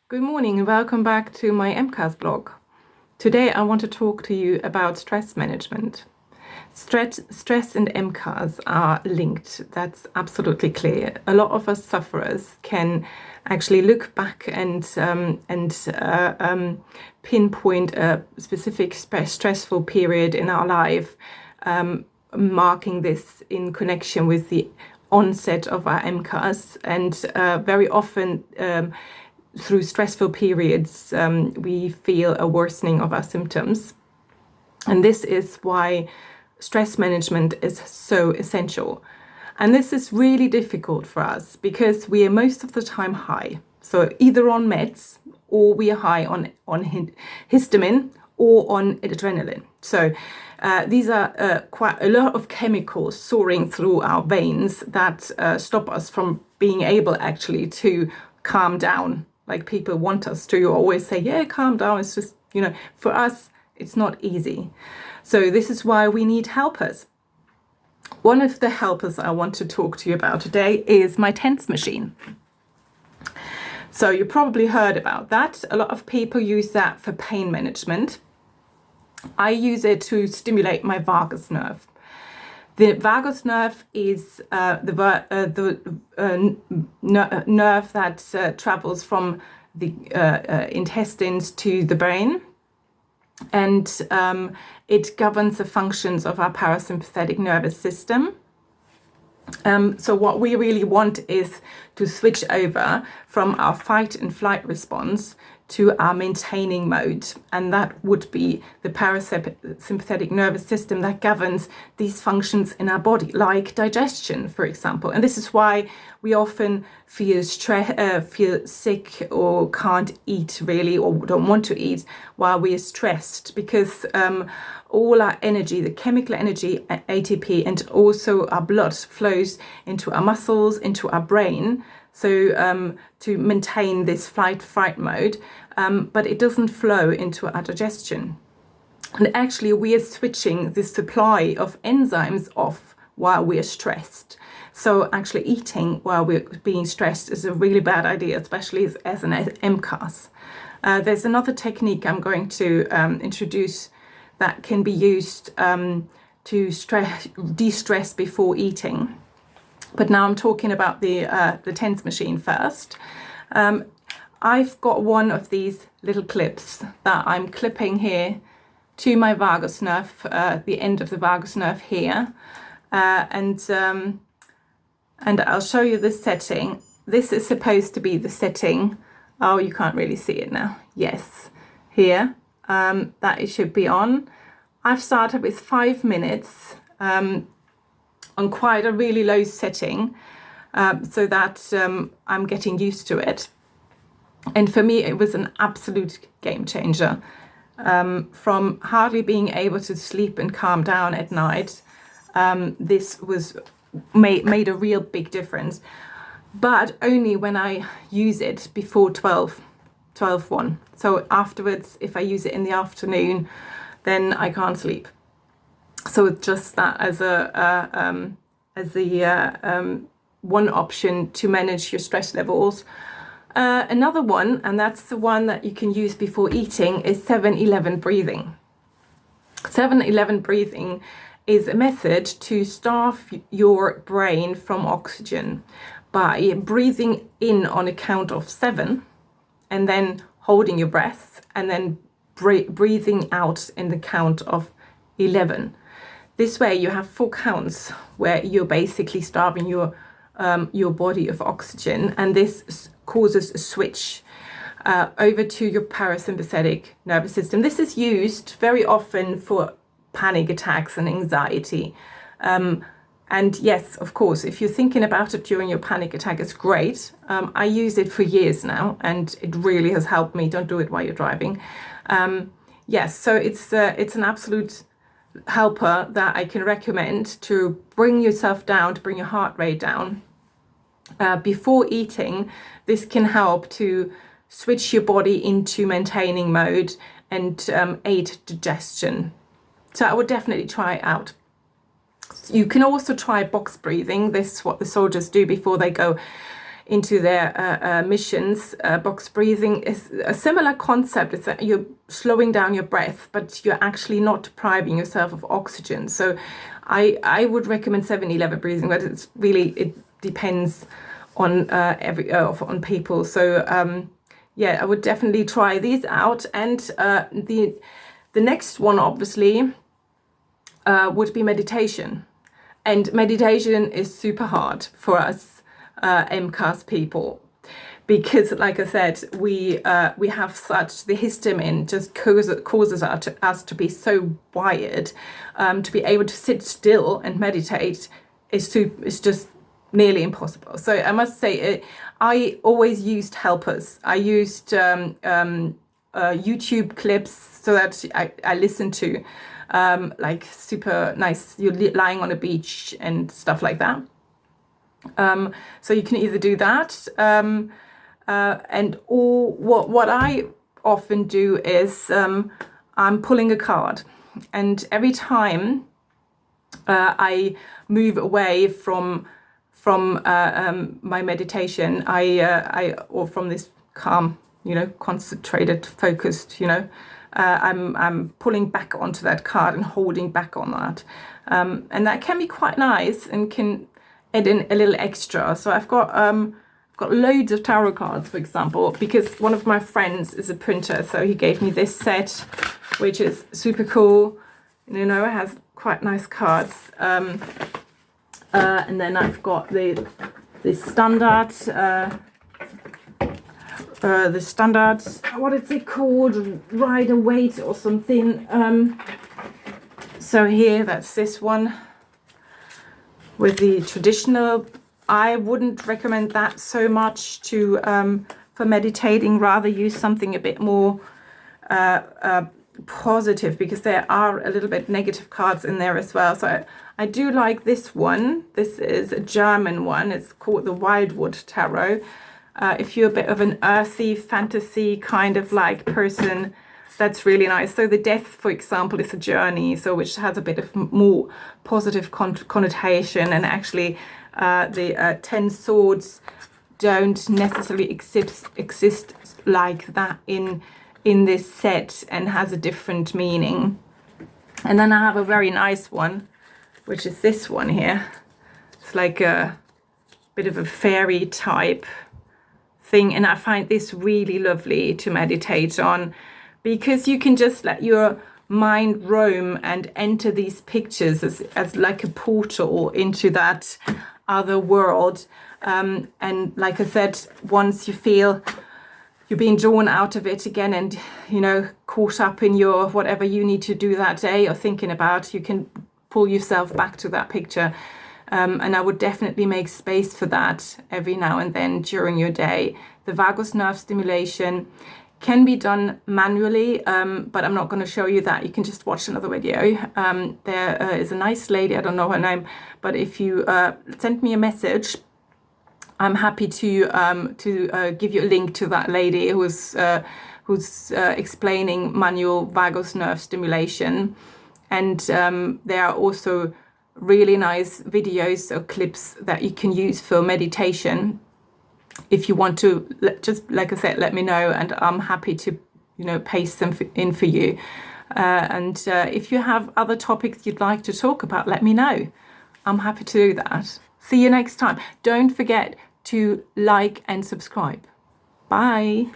Good morning and welcome back to my MCAS blog. Today I want to talk to you about stress management. Stress and MCAS are linked, that's absolutely clear. A lot of us sufferers can actually look back and pinpoint a specific stressful period in our life, marking this in connection with the onset of our MCAS, and very often through stressful periods, we feel a worsening of our symptoms. And this is why stress management is so essential. And this is really difficult for us because we are most of the time high. So either on meds or we are high on histamine or on adrenaline. So these are quite a lot of chemicals soaring through our veins that stop us from being able actually to calm down. Like people want us to always say, yeah, calm down. It's just, for us, it's not easy. So this is why we need helpers. One of the helpers I want to talk to you about today is my TENS machine. So you probably heard about that. A lot of people use that for pain management. I use it to stimulate my vagus nerve. The vagus nerve is the nerve that travels from the intestines to the brain, and it governs the functions of our parasympathetic nervous system. So what we really want is to switch over from our fight and flight response to our maintaining mode, and that would be the parasympathetic nervous system that governs these functions in our body, like digestion, for example. And this is why we often feel sick or can't eat really, or don't want to eat while we are stressed, because all our energy, the chemical energy, ATP, and also our blood flows into our muscles, into our brain. So to maintain this flight mode, but it doesn't flow into our digestion. And actually we are switching the supply of enzymes off while we're stressed. So actually eating while we're being stressed is a really bad idea, especially as an MCAS. There's another technique I'm going to introduce that can be used to de-stress before eating. But now I'm talking about the TENS machine first. I've got one of these little clips that I'm clipping here to my vagus nerve, the end of the vagus nerve here. And I'll show you the setting. This is supposed to be the setting. Oh, you can't really see it now. Yes, here, that it should be on. I've started with 5 minutes. On quite a really low setting, so that I'm getting used to it. And for me, it was an absolute game changer. From hardly being able to sleep and calm down at night, this was made a real big difference. But only when I use it before 12:1. So afterwards, if I use it in the afternoon, then I can't sleep. So it's just that as one option to manage your stress levels. Another one, and that's the one that you can use before eating, is 7-11 breathing. 7-11 breathing is a method to starve your brain from oxygen by breathing in on a count of 7 and then holding your breath and then breathing out in the count of 11. This way you have 4 counts where you're basically starving your body of oxygen, and this causes a switch over to your parasympathetic nervous system. This is used very often for panic attacks and anxiety. And yes, of course, if you're thinking about it during your panic attack, it's great. I use it for years now, and it really has helped me. Don't do it while you're driving. Yes, so it's an absolute helper that I can recommend to bring yourself down, to bring your heart rate down. Before eating, this can help to switch your body into maintaining mode and aid digestion. So I would definitely try it out. You can also try box breathing. This is what the soldiers do before they go into their missions. Box breathing is a similar concept. It's that you're slowing down your breath, but you're actually not depriving yourself of oxygen. So I would recommend 7-11 breathing, but it's really, it depends on on people. So yeah, I would definitely try these out. And the next one obviously would be meditation. And meditation is super hard for us MCAS people, because like I said, we have such, the histamine just causes us to be so wired. To be able to sit still and meditate is just nearly impossible. So I must say, I always used helpers. I used YouTube clips so that I listened to like super nice, you're lying on a beach and stuff like that. So you can either do that, or what I often do is I'm pulling a card, and every time I move away from my meditation, or from this calm, concentrated, focused, I'm pulling back onto that card and holding back on that, and that can be quite nice and can add in a little extra. So I've got loads of tarot cards, for example, because one of my friends is a printer, so he gave me this set, which is super cool. It has quite nice cards. And then I've got the standard, what is it called? Rider-Waite or something. So here, that's this one with the traditional. I wouldn't recommend that so much for meditating. Rather use something a bit more positive, because there are a little bit negative cards in there as well. So I do like this one. This is a German one. It's called the Wildwood Tarot. If you're a bit of an earthy fantasy kind of like person, that's really nice. So the death, for example, is a journey, so which has a bit of more positive connotation. And actually the 10 swords don't necessarily exist like that in this set, and has a different meaning. And then I have a very nice one, which is this one here. It's like a bit of a fairy type thing, and I find this really lovely to meditate on, because you can just let your mind roam and enter these pictures as like a portal into that other world. And like I said, once you feel you're being drawn out of it again and, caught up in your whatever you need to do that day or thinking about, you can pull yourself back to that picture. And I would definitely make space for that every now and then during your day. The vagus nerve stimulation can be done manually, but I'm not going to show you that. You can just watch another video. There is a nice lady, I don't know her name, but if you send me a message, I'm happy to give you a link to that lady who's explaining manual vagus nerve stimulation. And there are also really nice videos or clips that you can use for meditation. If you want to, just like I said, let me know, and I'm happy to, paste them in for you. And if you have other topics you'd like to talk about, let me know. I'm happy to do that. See you next time. Don't forget to like and subscribe. Bye.